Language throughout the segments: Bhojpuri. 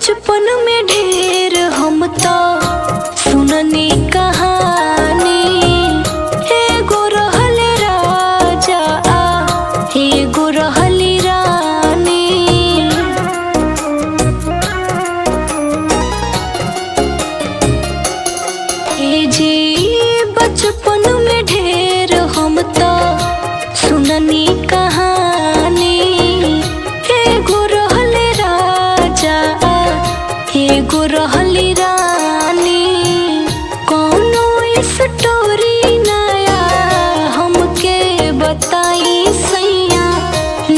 बचपन में ढेर हम तो सुननी कहानी। एगो रहल राजा एगो रहली रानी। ए जी बचपन में ढेर हम तो सुननी कहानी। एगो रहल राजा एगो रहली रानी। कौनो स्टोरी नया हमके बताई सैया।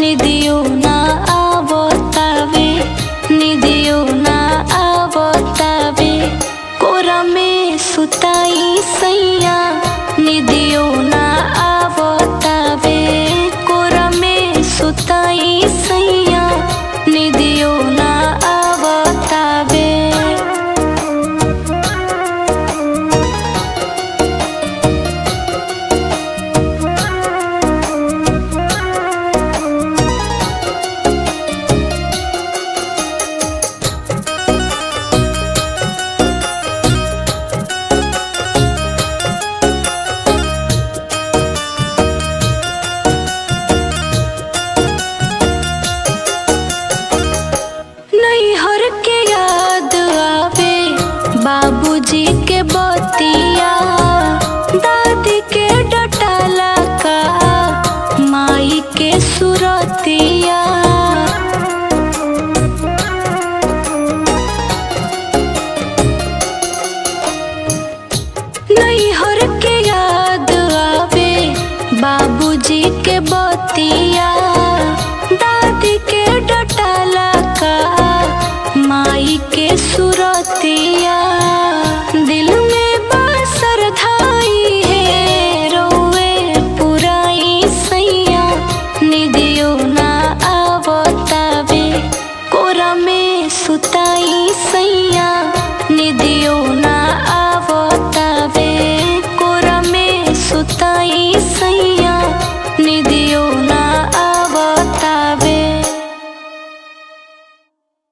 निदियो ना आवतावे निदियो ना आवतावे। कोरा में सुताई सैया निदियो ना आवतावे। कोरा में सुताई सैया निदियो ना आवतावे। नैहर के याद आवे बाबूजी के बतिया। दादी के डटाला का माई के सुरतिया। नैहर के याद आवे बाबूजी के बतिया। दादी के डटाला का माई के सुरतिया। दिल में बासर धाई है रोवे पुराई सैया। निदियो ना आवतावे। कोरा में सुताई सैया निदियो